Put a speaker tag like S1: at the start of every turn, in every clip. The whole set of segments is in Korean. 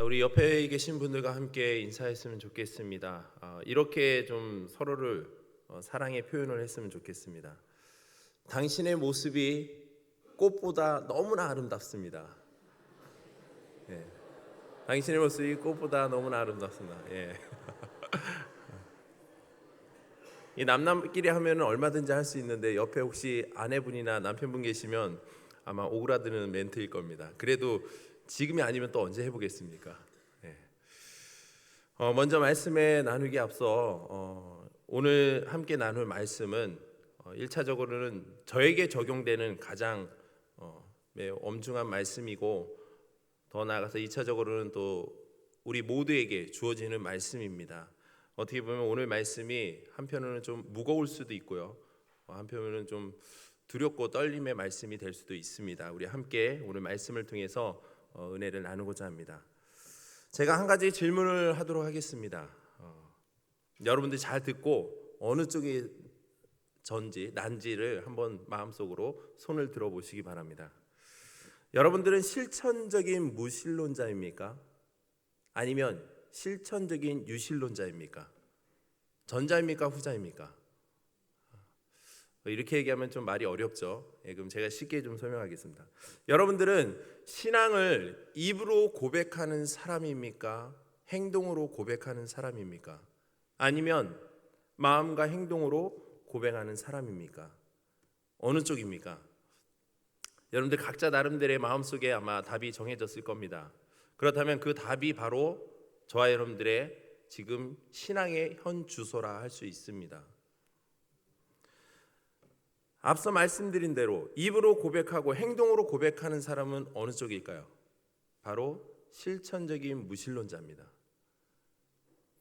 S1: 우리 옆에 계신 분들과 함께 인사했으면 좋겠습니다. 이렇게 좀 서로를 사랑의 표현을 했으면 좋겠습니다. 당신의 모습이 꽃보다 너무나 아름답습니다. 예. 당신의 모습이 꽃보다 너무나 아름답습니다. 예. 이 남남끼리 하면 얼마든지 할 수 있는데 옆에 혹시 아내분이나 남편분 계시면 아마 오그라드는 멘트일 겁니다. 그래도 지금이 아니면 또 언제 해보겠습니까? 예. 먼저 말씀에 나누기 앞서 오늘 함께 나눌 말씀은 1차적으로는 저에게 적용되는 가장 매우 엄중한 말씀이고, 더 나아가서 2차적으로는 또 우리 모두에게 주어지는 말씀입니다. 어떻게 보면 오늘 말씀이 한편으로는 좀 무거울 수도 있고요, 한편으로는 좀 두렵고 떨림의 말씀이 될 수도 있습니다. 우리 함께 오늘 말씀을 통해서 은혜를 나누고자 합니다. 제가 한 가지 질문을 하도록 하겠습니다. 여러분들이 잘 듣고 어느 쪽이 전지 난지를 한번 마음속으로 손을 들어보시기 바랍니다. 여러분들은 실천적인 무신론자입니까? 아니면 실천적인 유신론자입니까? 전자입니까? 후자입니까? 이렇게 얘기하면 좀 말이 어렵죠. 그럼 제가 쉽게 좀 설명하겠습니다. 여러분들은 신앙을 입으로 고백하는 사람입니까? 행동으로 고백하는 사람입니까? 아니면 마음과 행동으로 고백하는 사람입니까? 어느 쪽입니까? 여러분들 각자 나름대로의 마음속에 아마 답이 정해졌을 겁니다. 그렇다면 그 답이 바로 저와 여러분들의 지금 신앙의 현 주소라 할 수 있습니다. 앞서 말씀드린 대로 입으로 고백하고 행동으로 고백하는 사람은 어느 쪽일까요? 바로 실천적인 무신론자입니다.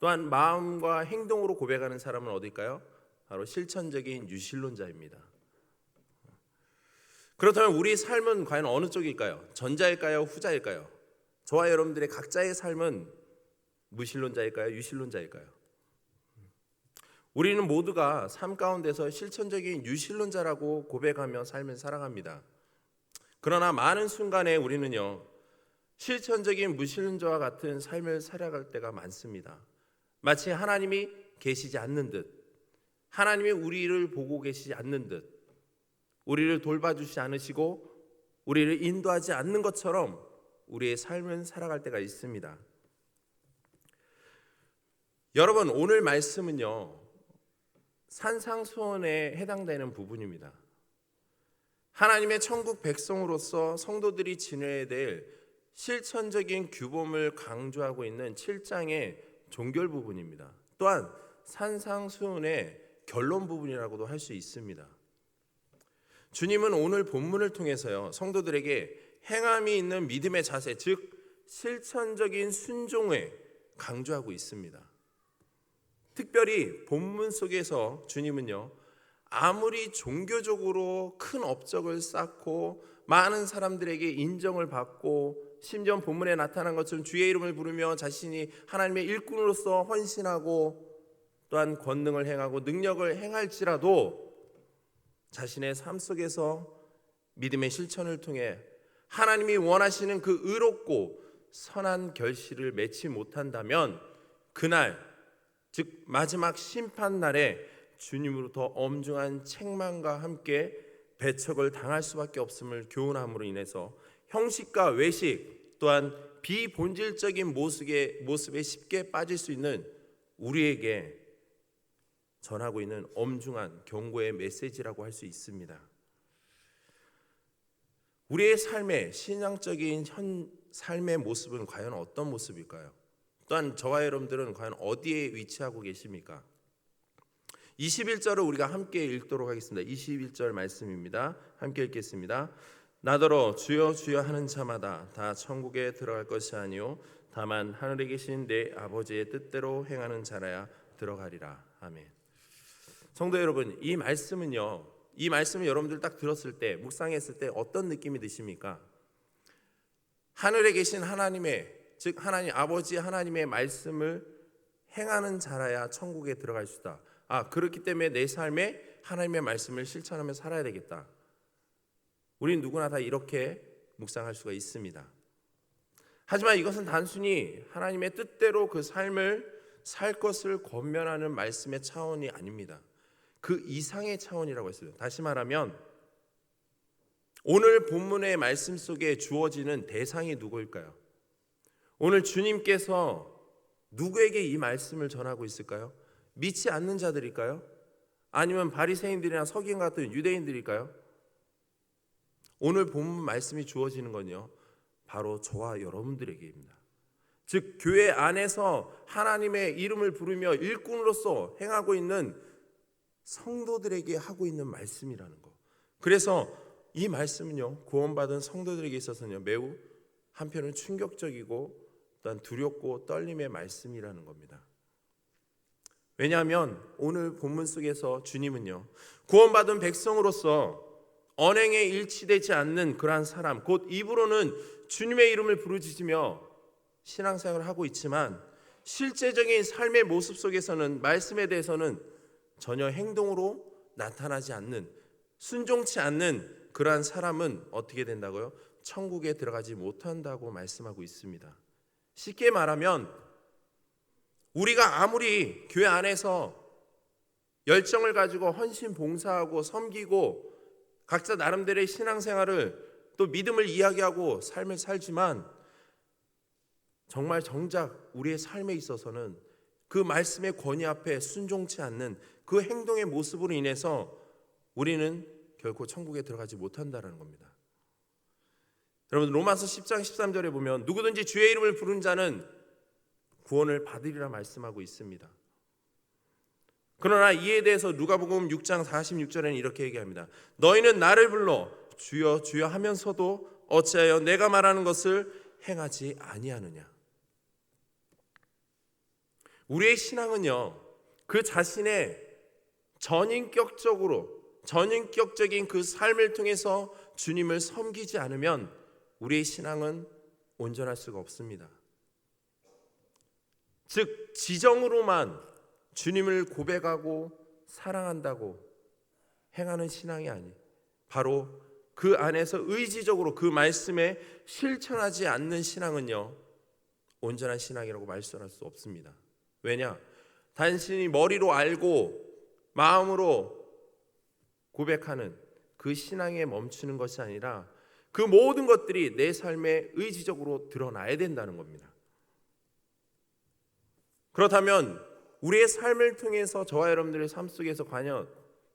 S1: 또한 마음과 행동으로 고백하는 사람은 어딜까요? 바로 실천적인 유신론자입니다. 그렇다면 우리 삶은 과연 어느 쪽일까요? 전자일까요? 후자일까요? 저와 여러분들의 각자의 삶은 무신론자일까요? 유신론자일까요? 우리는 모두가 삶 가운데서 실천적인 유신론자라고 고백하며 삶을 살아갑니다. 그러나 많은 순간에 우리는요, 실천적인 무신론자와 같은 삶을 살아갈 때가 많습니다. 마치 하나님이 계시지 않는 듯, 하나님이 우리를 보고 계시지 않는 듯, 우리를 돌봐주시지 않으시고 우리를 인도하지 않는 것처럼 우리의 삶을 살아갈 때가 있습니다. 여러분, 오늘 말씀은요, 산상수훈에 해당되는 부분입니다. 하나님의 천국 백성으로서 성도들이 지녀야 될 실천적인 규범을 강조하고 있는 7장의 종결 부분입니다. 또한 산상수훈의 결론 부분이라고도 할 수 있습니다. 주님은 오늘 본문을 통해서요, 성도들에게 행함이 있는 믿음의 자세, 즉 실천적인 순종을 강조하고 있습니다. 특별히 본문 속에서 주님은요, 아무리 종교적으로 큰 업적을 쌓고 많은 사람들에게 인정을 받고 심지어 본문에 나타난 것처럼 주의 이름을 부르며 자신이 하나님의 일꾼으로서 헌신하고 또한 권능을 행하고 능력을 행할지라도 자신의 삶 속에서 믿음의 실천을 통해 하나님이 원하시는 그 의롭고 선한 결실을 맺지 못한다면 그날, 즉 마지막 심판날에 주님으로부터 엄중한 책망과 함께 배척을 당할 수밖에 없음을 교훈함으로 인해서 형식과 외식 또한 비본질적인 모습에 쉽게 빠질 수 있는 우리에게 전하고 있는 엄중한 경고의 메시지라고 할 수 있습니다. 우리의 삶의 신앙적인 삶의 모습은 과연 어떤 모습일까요? 또한 저와 여러분들은 과연 어디에 위치하고 계십니까? 21절을 우리가 함께 읽도록 하겠습니다. 21절 말씀입니다. 함께 읽겠습니다. 나더러 주여 주여 하는 자마다 다 천국에 들어갈 것이 아니요 다만 하늘에 계신 내 아버지의 뜻대로 행하는 자라야 들어가리라. 아멘. 성도 여러분, 이 말씀은요, 이 말씀을 여러분들 딱 들었을 때, 묵상했을 때 어떤 느낌이 드십니까? 하늘에 계신 하나님의, 즉 하나님 아버지 하나님의 말씀을 행하는 자라야 천국에 들어갈 수 있다. 그렇기 때문에 내 삶에 하나님의 말씀을 실천하며 살아야 되겠다. 우린 누구나 다 이렇게 묵상할 수가 있습니다. 하지만 이것은 단순히 하나님의 뜻대로 그 삶을 살 것을 권면하는 말씀의 차원이 아닙니다. 그 이상의 차원이라고 했어요. 다시 말하면 오늘 본문의 말씀 속에 주어지는 대상이 누구일까요? 오늘 주님께서 누구에게 이 말씀을 전하고 있을까요? 믿지 않는 자들일까요? 아니면 바리새인들이나 서기관 같은 유대인들일까요? 오늘 본문 말씀이 주어지는 건요, 바로 저와 여러분들에게입니다. 즉 교회 안에서 하나님의 이름을 부르며 일꾼으로서 행하고 있는 성도들에게 하고 있는 말씀이라는 거. 그래서 이 말씀은요, 구원받은 성도들에게 있어서는 매우 한편은 충격적이고 또한 두렵고 떨림의 말씀이라는 겁니다. 왜냐하면 오늘 본문 속에서 주님은요, 구원받은 백성으로서 언행에 일치되지 않는 그러한 사람, 곧 입으로는 주님의 이름을 부르짖으며 신앙생활을 하고 있지만 실제적인 삶의 모습 속에서는 말씀에 대해서는 전혀 행동으로 나타나지 않는, 순종치 않는 그러한 사람은 어떻게 된다고요? 천국에 들어가지 못한다고 말씀하고 있습니다. 쉽게 말하면 우리가 아무리 교회 안에서 열정을 가지고 헌신 봉사하고 섬기고 각자 나름대로의 신앙생활을 또 믿음을 이야기하고 삶을 살지만 정말 정작 우리의 삶에 있어서는 그 말씀의 권위 앞에 순종치 않는 그 행동의 모습으로 인해서 우리는 결코 천국에 들어가지 못한다는 겁니다. 여러분, 로마서 10장 13절에 보면 누구든지 주의 이름을 부른 자는 구원을 받으리라 말씀하고 있습니다. 그러나 이에 대해서 누가복음 6장 46절에는 이렇게 얘기합니다. 너희는 나를 불러 주여 주여 하면서도 어찌하여 내가 말하는 것을 행하지 아니하느냐. 우리의 신앙은요, 그 자신의 전인격적인 그 삶을 통해서 주님을 섬기지 않으면 우리의 신앙은 온전할 수가 없습니다. 즉 지정으로만 주님을 고백하고 사랑한다고 행하는 신앙이 아니, 바로 그 안에서 의지적으로 그 말씀에 실천하지 않는 신앙은요, 온전한 신앙이라고 말씀할 수 없습니다. 왜냐? 단순히 머리로 알고 마음으로 고백하는 그 신앙에 멈추는 것이 아니라 그 모든 것들이 내 삶에 의지적으로 드러나야 된다는 겁니다. 그렇다면 우리의 삶을 통해서 저와 여러분들의 삶 속에서 과연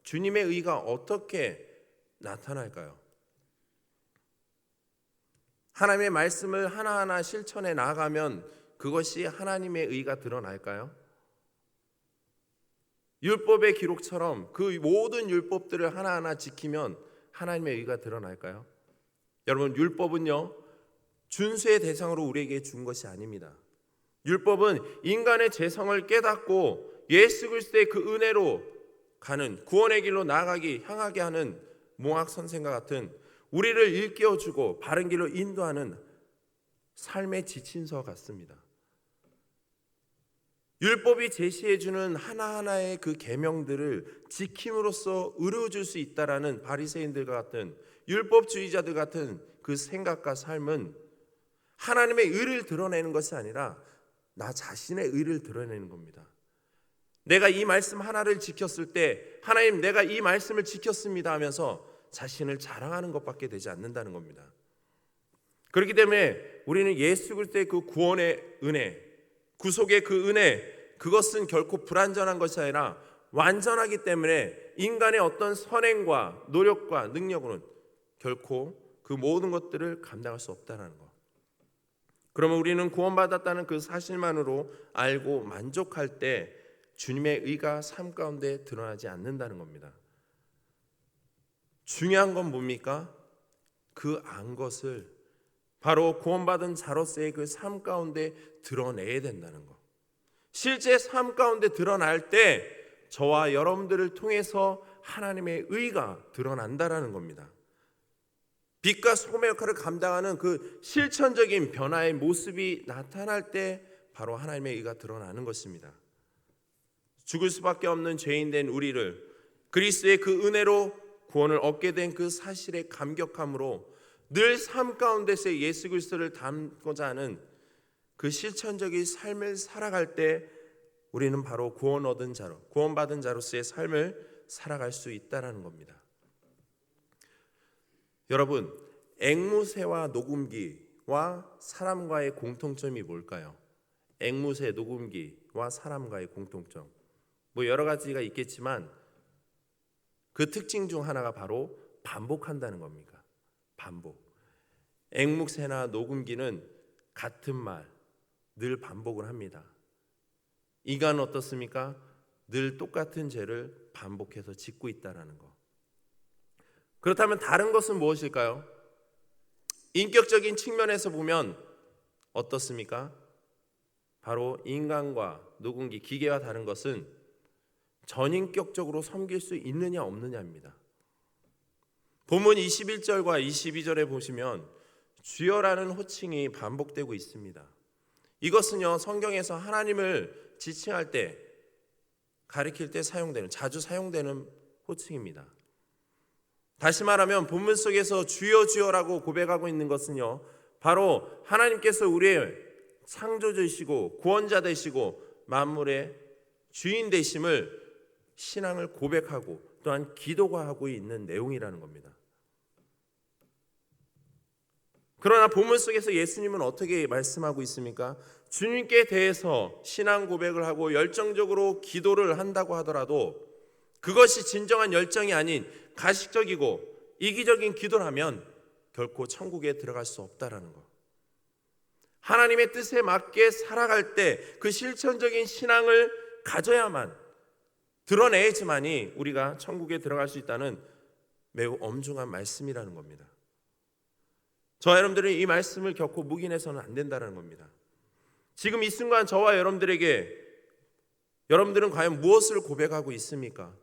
S1: 주님의 의가 어떻게 나타날까요? 하나님의 말씀을 하나하나 실천해 나아가면 그것이 하나님의 의가 드러날까요? 율법의 기록처럼 그 모든 율법들을 하나하나 지키면 하나님의 의가 드러날까요? 여러분, 율법은요, 준수의 대상으로 우리에게 준 것이 아닙니다. 율법은 인간의 죄성을 깨닫고 예수 그리스도의 그 은혜로 가는, 구원의 길로 향하게 하는 몽학 선생과 같은 우리를 일깨워주고 바른 길로 인도하는 삶의 지침서 같습니다. 율법이 제시해주는 하나하나의 그 계명들을 지킴으로써 의로워질 수 있다라는 바리새인들과 같은 율법주의자들 같은 그 생각과 삶은 하나님의 의를 드러내는 것이 아니라 나 자신의 의를 드러내는 겁니다. 내가 이 말씀 하나를 지켰을 때 하나님, 내가 이 말씀을 지켰습니다 하면서 자신을 자랑하는 것밖에 되지 않는다는 겁니다. 그렇기 때문에 우리는 예수 그리스도의 그 구원의 은혜, 구속의 그 은혜, 그것은 결코 불완전한 것이 아니라 완전하기 때문에 인간의 어떤 선행과 노력과 능력으로는 결코 그 모든 것들을 감당할 수 없다는 것. 그러면 우리는 구원받았다는 그 사실만으로 알고 만족할 때 주님의 의가 삶 가운데 드러나지 않는다는 겁니다. 중요한 건 뭡니까? 그 안 것을 바로 구원받은 자로서의 그 삶 가운데 드러내야 된다는 것. 실제 삶 가운데 드러날 때 저와 여러분들을 통해서 하나님의 의가 드러난다라는 겁니다. 빛과 소금의 역할을 감당하는 그 실천적인 변화의 모습이 나타날 때 바로 하나님의 의가 드러나는 것입니다. 죽을 수밖에 없는 죄인된 우리를 그리스도의 그 은혜로 구원을 얻게 된 그 사실의 감격함으로 늘 삶 가운데서 예수 그리스도를 닮고자 하는 그 실천적인 삶을 살아갈 때 우리는 바로 구원 얻은 자로, 구원받은 자로서의 삶을 살아갈 수 있다라는 겁니다. 여러분, 앵무새와 녹음기와 사람과의 공통점이 뭘까요? 앵무새, 녹음기와 사람과의 공통점. 여러 가지가 있겠지만 그 특징 중 하나가 바로 반복한다는 겁니다. 반복. 앵무새나 녹음기는 같은 말, 늘 반복을 합니다. 인간은 어떻습니까? 늘 똑같은 죄를 반복해서 짓고 있다는 거. 그렇다면 다른 것은 무엇일까요? 인격적인 측면에서 보면 어떻습니까? 바로 인간과 녹음기, 기계와 다른 것은 전인격적으로 섬길 수 있느냐 없느냐입니다. 본문 21절과 22절에 보시면 주여라는 호칭이 반복되고 있습니다. 이것은요, 성경에서 하나님을 지칭할 때, 가리킬 때 사용되는, 자주 사용되는 호칭입니다. 다시 말하면 본문 속에서 주여 주여라고 고백하고 있는 것은요, 바로 하나님께서 우리의 창조주이시고 구원자 되시고 만물의 주인 되심을, 신앙을 고백하고 또한 기도하고 있는 내용이라는 겁니다. 그러나 본문 속에서 예수님은 어떻게 말씀하고 있습니까? 주님께 대해서 신앙 고백을 하고 열정적으로 기도를 한다고 하더라도 그것이 진정한 열정이 아닌 가식적이고 이기적인 기도라면 결코 천국에 들어갈 수 없다라는 것. 하나님의 뜻에 맞게 살아갈 때 그 실천적인 신앙을 가져야만, 드러내야지만이 우리가 천국에 들어갈 수 있다는 매우 엄중한 말씀이라는 겁니다. 저와 여러분들은 이 말씀을 결코 묵인해서는 안 된다는 겁니다. 지금 이 순간 저와 여러분들에게 여러분들은 과연 무엇을 고백하고 있습니까?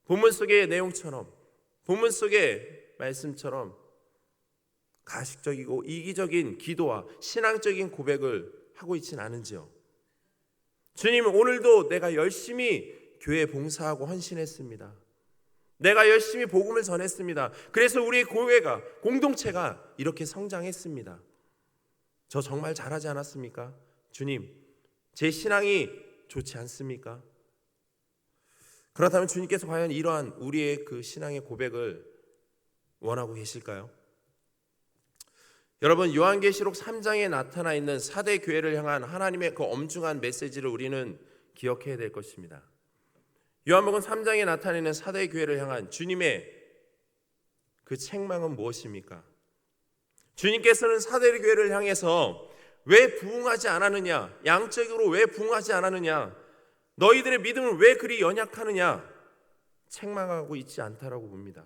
S1: 본문 속의 내용처럼, 본문 속의 말씀처럼 가식적이고 이기적인 기도와 신앙적인 고백을 하고 있진 않은지요? 주님, 오늘도 내가 열심히 교회 봉사하고 헌신했습니다. 내가 열심히 복음을 전했습니다. 그래서 우리 교회가, 공동체가 이렇게 성장했습니다. 저 정말 잘하지 않았습니까? 주님, 제 신앙이 좋지 않습니까? 그렇다면 주님께서 과연 이러한 우리의 그 신앙의 고백을 원하고 계실까요? 여러분, 요한계시록 3장에 나타나 있는 4대 교회를 향한 하나님의 그 엄중한 메시지를 우리는 기억해야 될 것입니다. 요한복음 3장에 나타내는 4대 교회를 향한 주님의 그 책망은 무엇입니까? 주님께서는 4대 교회를 향해서 왜 부응하지 않았느냐, 양적으로 왜 부응하지 않았느냐, 너희들의 믿음은 왜 그리 연약하느냐 책망하고 있지 않다라고 봅니다.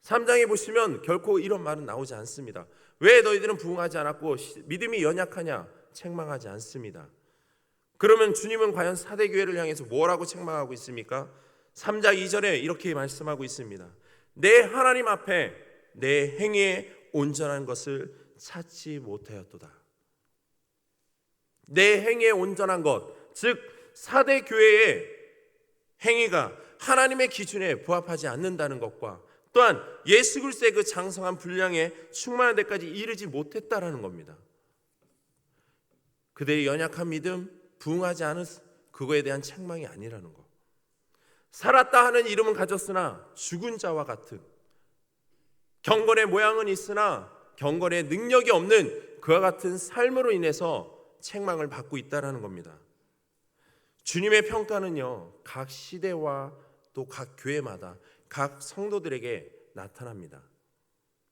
S1: 3장에 보시면 결코 이런 말은 나오지 않습니다. 왜 너희들은 부응하지 않았고 믿음이 연약하냐 책망하지 않습니다. 그러면 주님은 과연 4대 교회를 향해서 뭐라고 책망하고 있습니까? 3장 2절에 이렇게 말씀하고 있습니다. 내 하나님 앞에 내 행위에 온전한 것을 찾지 못하였도다. 내 행위에 온전한 것, 즉 4대 교회의 행위가 하나님의 기준에 부합하지 않는다는 것과 또한 예수 그리스도의 그 장성한 분량에 충만한 데까지 이르지 못했다라는 겁니다. 그들의 연약한 믿음, 부응하지 않은 그거에 대한 책망이 아니라는 것. 살았다 하는 이름은 가졌으나 죽은 자와 같은, 경건의 모양은 있으나 경건의 능력이 없는 그와 같은 삶으로 인해서 책망을 받고 있다라는 겁니다. 주님의 평가는요, 각 시대와 또 각 교회마다 각 성도들에게 나타납니다.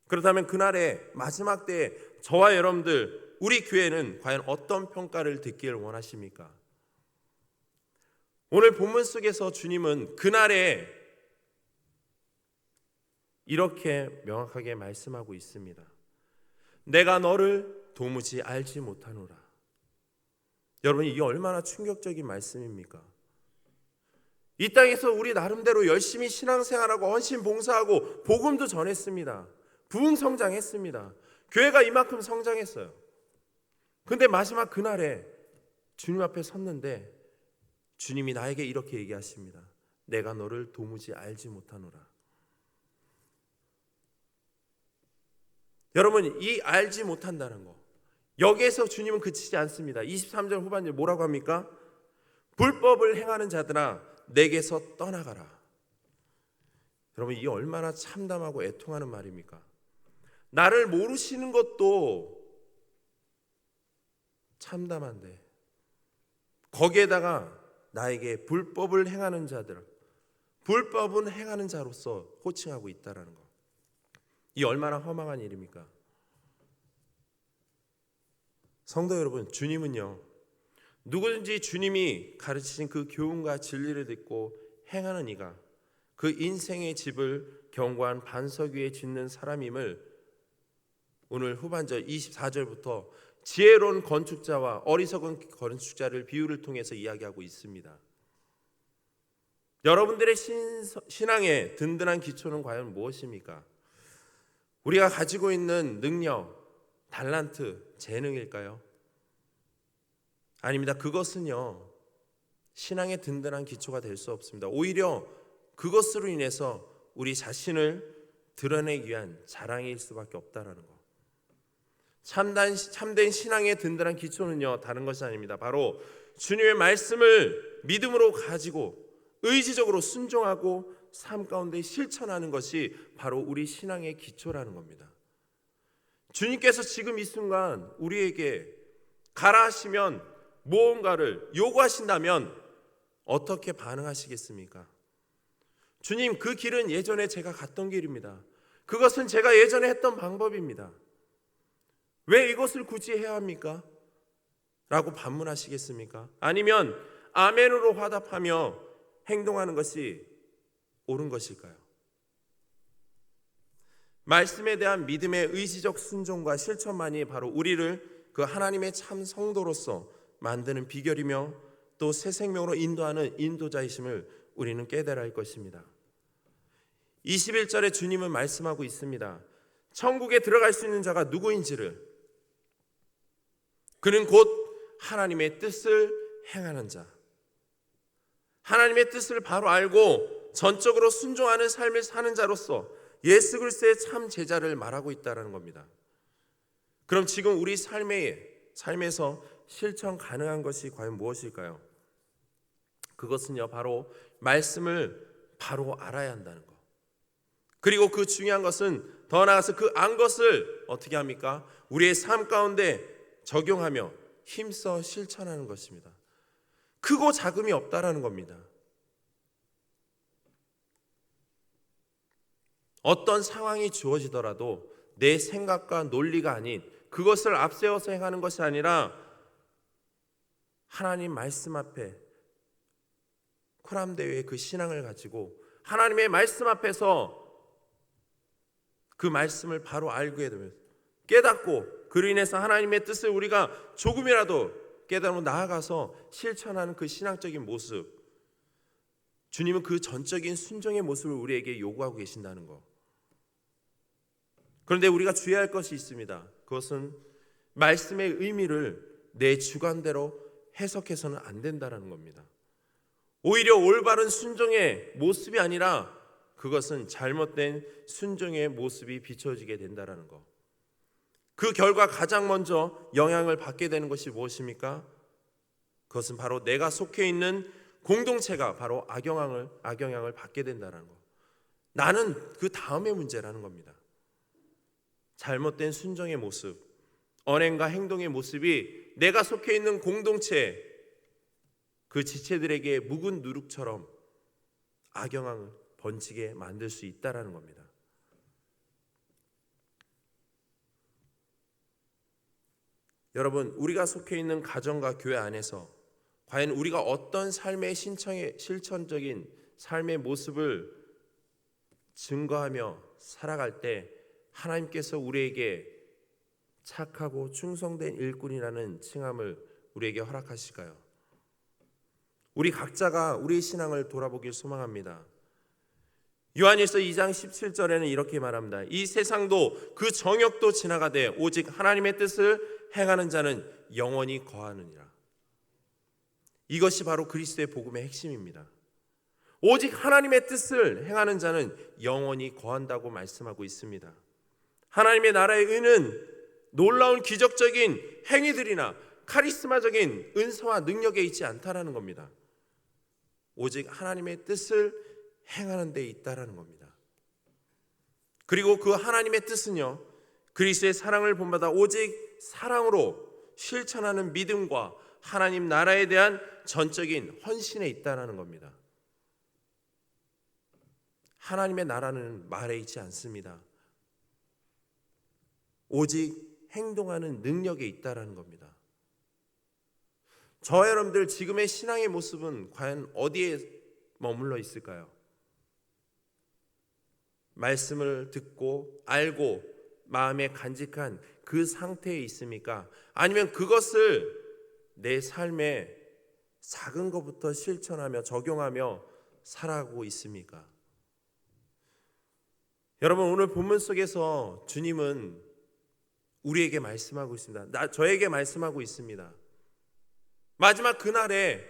S1: 그렇다면 그날의 마지막 때에 저와 여러분들, 우리 교회는 과연 어떤 평가를 듣기를 원하십니까? 오늘 본문 속에서 주님은 그날에 이렇게 명확하게 말씀하고 있습니다. 내가 너를 도무지 알지 못하노라. 여러분, 이게 얼마나 충격적인 말씀입니까? 이 땅에서 우리 나름대로 열심히 신앙생활하고 헌신 봉사하고 복음도 전했습니다. 부흥 성장했습니다. 교회가 이만큼 성장했어요. 근데 마지막 그날에 주님 앞에 섰는데 주님이 나에게 이렇게 얘기하십니다. 내가 너를 도무지 알지 못하노라. 여러분, 이 알지 못한다는 거, 여기에서 주님은 그치지 않습니다. 23절 후반절 뭐라고 합니까? 불법을 행하는 자들아 내게서 떠나가라. 여러분, 이게 얼마나 참담하고 애통하는 말입니까? 나를 모르시는 것도 참담한데 거기에다가 나에게 불법을 행하는 자들, 불법은 행하는 자로서 호칭하고 있다는 것, 이 얼마나 허망한 일입니까? 성도 여러분, 주님은요, 누구든지 주님이 가르치신 그 교훈과 진리를 듣고 행하는 이가 그 인생의 집을 견고한 반석 위에 짓는 사람임을 오늘 후반절 24절부터 지혜로운 건축자와 어리석은 건축자를 비유를 통해서 이야기하고 있습니다. 여러분들의 신앙의 든든한 기초는 과연 무엇입니까? 우리가 가지고 있는 능력, 달란트, 재능일까요? 아닙니다. 그것은요, 신앙의 든든한 기초가 될 수 없습니다. 오히려 그것으로 인해서 우리 자신을 드러내기 위한 자랑일 수밖에 없다는 것. 참된 신앙의 든든한 기초는요, 다른 것이 아닙니다. 바로 주님의 말씀을 믿음으로 가지고 의지적으로 순종하고 삶 가운데 실천하는 것이 바로 우리 신앙의 기초라는 겁니다. 주님께서 지금 이 순간 우리에게 가라 하시면 무언가를 요구하신다면 어떻게 반응하시겠습니까? 주님, 그 길은 예전에 제가 갔던 길입니다. 그것은 제가 예전에 했던 방법입니다. 왜 이것을 굳이 해야 합니까? 라고 반문하시겠습니까? 아니면 아멘으로 화답하며 행동하는 것이 옳은 것일까요? 말씀에 대한 믿음의 의지적 순종과 실천만이 바로 우리를 그 하나님의 참 성도로서 만드는 비결이며 또 새 생명으로 인도하는 인도자이심을 우리는 깨달아야 할 것입니다. 21절에 주님은 말씀하고 있습니다. 천국에 들어갈 수 있는 자가 누구인지를, 그는 곧 하나님의 뜻을 행하는 자, 하나님의 뜻을 바로 알고 전적으로 순종하는 삶을 사는 자로서 예수 그리스도의 참 제자를 말하고 있다는 겁니다. 그럼 지금 우리 삶에서 실천 가능한 것이 과연 무엇일까요? 그것은요, 바로 말씀을 바로 알아야 한다는 것. 그리고 그 중요한 것은 더 나아가서 그 안 것을 어떻게 합니까? 우리의 삶 가운데 적용하며 힘써 실천하는 것입니다. 크고 작음이 없다라는 겁니다. 어떤 상황이 주어지더라도 내 생각과 논리가 아닌 그것을 앞세워서 행하는 것이 아니라 하나님 말씀 앞에 코람대회의 그 신앙을 가지고 하나님의 말씀 앞에서 그 말씀을 바로 알게 되면 깨닫고 그로 인해서 하나님의 뜻을 우리가 조금이라도 깨달고 나아가서 실천하는 그 신앙적인 모습, 주님은 그 전적인 순종의 모습을 우리에게 요구하고 계신다는 것. 그런데 우리가 주의할 것이 있습니다. 그것은 말씀의 의미를 내 주관대로 해석해서는 안 된다는 겁니다. 오히려 올바른 순종의 모습이 아니라 그것은 잘못된 순종의 모습이 비춰지게 된다는 것. 그 결과 가장 먼저 영향을 받게 되는 것이 무엇입니까? 그것은 바로 내가 속해 있는 공동체가 바로 악영향을 받게 된다는 것. 나는 그 다음의 문제라는 겁니다. 잘못된 순종의 모습, 언행과 행동의 모습이 내가 속해 있는 공동체, 그 지체들에게 묵은 누룩처럼 악영향을 번지게 만들 수 있다는 겁니다. 여러분, 우리가 속해 있는 가정과 교회 안에서 과연 우리가 어떤 삶의 실천적인 삶의 모습을 증거하며 살아갈 때 하나님께서 우리에게 착하고 충성된 일꾼이라는 칭함을 우리에게 허락하실까요? 우리 각자가 우리의 신앙을 돌아보길 소망합니다. 요한일서 2장 17절에는 이렇게 말합니다. 이 세상도 그 정욕도 지나가되 오직 하나님의 뜻을 행하는 자는 영원히 거하느니라. 이것이 바로 그리스도의 복음의 핵심입니다. 오직 하나님의 뜻을 행하는 자는 영원히 거한다고 말씀하고 있습니다. 하나님의 나라의 의는 놀라운 기적적인 행위들이나 카리스마적인 은사와 능력에 있지 않다라는 겁니다. 오직 하나님의 뜻을 행하는 데 있다라는 겁니다. 그리고 그 하나님의 뜻은요, 그리스도의 사랑을 본받아 오직 사랑으로 실천하는 믿음과 하나님 나라에 대한 전적인 헌신에 있다라는 겁니다. 하나님의 나라는 말에 있지 않습니다. 오직 행동하는 능력에 있다라는 겁니다. 저와 여러분들 지금의 신앙의 모습은 과연 어디에 머물러 있을까요? 말씀을 듣고 알고 마음에 간직한 그 상태에 있습니까? 아니면 그것을 내 삶에 작은 것부터 실천하며 적용하며 살아가고 있습니까? 여러분, 오늘 본문 속에서 주님은 우리에게 말씀하고 있습니다. 저에게 말씀하고 있습니다. 마지막 그날에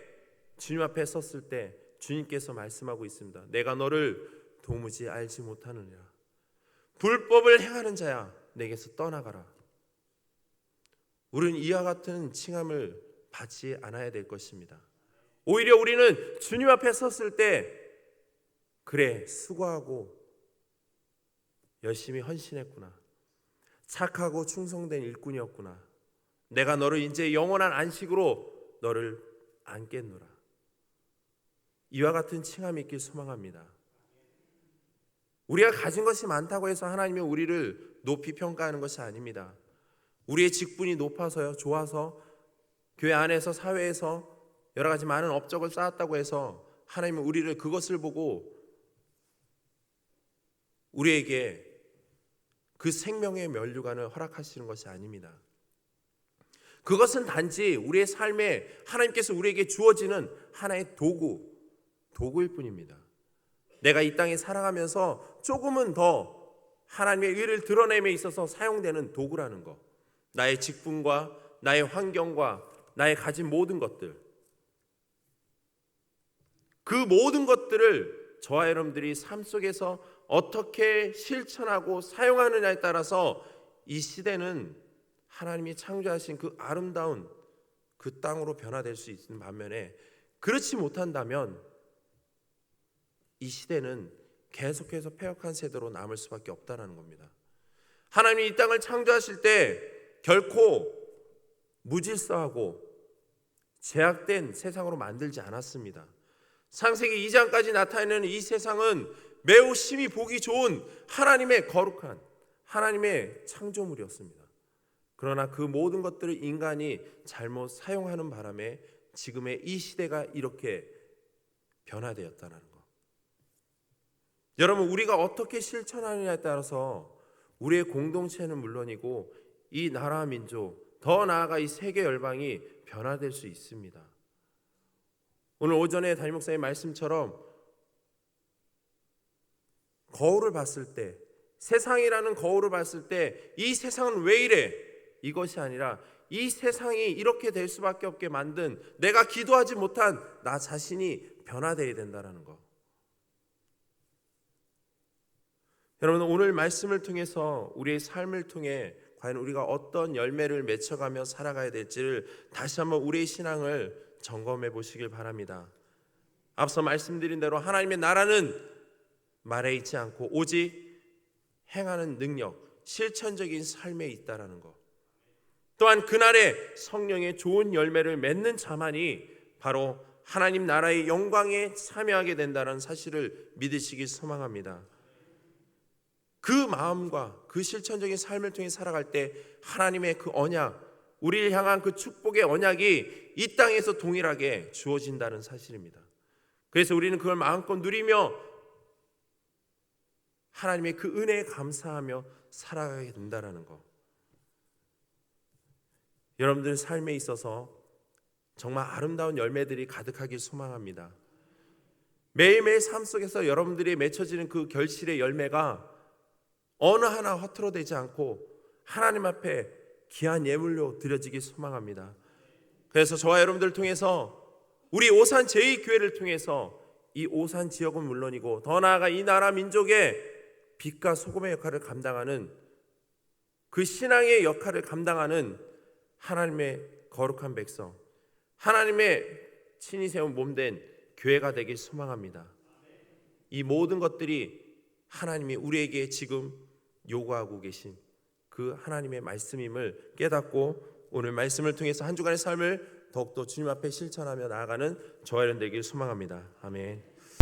S1: 주님 앞에 섰을 때 주님께서 말씀하고 있습니다. 내가 너를 도무지 알지 못하느냐. 불법을 행하는 자야, 내게서 떠나가라. 우리는 이와 같은 칭함을 받지 않아야 될 것입니다. 오히려 우리는 주님 앞에 섰을 때 그래, 수고하고 열심히 헌신했구나. 착하고 충성된 일꾼이었구나. 내가 너를 이제 영원한 안식으로 너를 안겠노라. 이와 같은 칭함이 있길 소망합니다. 우리가 가진 것이 많다고 해서 하나님이 우리를 높이 평가하는 것이 아닙니다. 우리의 직분이 높아서요, 좋아서 교회 안에서 사회에서 여러 가지 많은 업적을 쌓았다고 해서 하나님은 우리를 그것을 보고 우리에게 그 생명의 면류관을 허락하시는 것이 아닙니다. 그것은 단지 우리의 삶에 하나님께서 우리에게 주어지는 하나의 도구일 뿐입니다. 내가 이 땅에 살아가면서 조금은 더 하나님의 의를 드러냄에 있어서 사용되는 도구라는 것. 나의 직분과 나의 환경과 나의 가진 모든 것들, 그 모든 것들을 저와 여러분들이 삶 속에서 어떻게 실천하고 사용하느냐에 따라서 이 시대는 하나님이 창조하신 그 아름다운 그 땅으로 변화될 수 있는 반면에, 그렇지 못한다면 이 시대는 계속해서 패역한 세대로 남을 수밖에 없다는 겁니다. 하나님이 이 땅을 창조하실 때 결코 무질서하고 제약된 세상으로 만들지 않았습니다. 창세기 2장까지 나타내는 이 세상은 매우 심히 보기 좋은 하나님의 거룩한 하나님의 창조물이었습니다. 그러나 그 모든 것들을 인간이 잘못 사용하는 바람에 지금의 이 시대가 이렇게 변화되었다는 것. 여러분, 우리가 어떻게 실천하느냐에 따라서 우리의 공동체는 물론이고 이 나라 민족, 더 나아가 이 세계 열방이 변화될 수 있습니다. 오늘 오전에 담임 목사님 말씀처럼 거울을 봤을 때, 세상이라는 거울을 봤을 때 이 세상은 왜 이래? 이것이 아니라 이 세상이 이렇게 될 수밖에 없게 만든 내가 기도하지 못한 나 자신이 변화되어야 된다는 것. 여러분, 오늘 말씀을 통해서 우리의 삶을 통해 과연 우리가 어떤 열매를 맺혀가며 살아가야 될지를 다시 한번 우리의 신앙을 점검해 보시길 바랍니다. 앞서 말씀드린 대로 하나님의 나라는 말에 있지 않고 오직 행하는 능력, 실천적인 삶에 있다라는 것. 또한 그날에 성령의 좋은 열매를 맺는 자만이 바로 하나님 나라의 영광에 참여하게 된다는 사실을 믿으시길 소망합니다. 그 마음과 그 실천적인 삶을 통해 살아갈 때 하나님의 그 언약, 우리를 향한 그 축복의 언약이 이 땅에서 동일하게 주어진다는 사실입니다. 그래서 우리는 그걸 마음껏 누리며 하나님의 그 은혜에 감사하며 살아가게 된다는 것. 여러분들 삶에 있어서 정말 아름다운 열매들이 가득하길 소망합니다. 매일매일 삶 속에서 여러분들이 맺혀지는 그 결실의 열매가 어느 하나 허투루되지 않고 하나님 앞에 귀한 예물로 드려지길 소망합니다. 그래서 저와 여러분들을 통해서 우리 오산 제2교회를 통해서 이 오산 지역은 물론이고 더 나아가 이 나라 민족의 빛과 소금의 역할을 감당하는 그 신앙의 역할을 감당하는 하나님의 거룩한 백성, 하나님의 친히 세운 몸된 교회가 되길 소망합니다. 이 모든 것들이 하나님이 우리에게 지금 요구하고 계신 그 하나님의 말씀임을 깨닫고 오늘 말씀을 통해서 한 주간의 삶을 더욱더 주님 앞에 실천하며 나아가는 저와 여러분 되길 소망합니다. 아멘.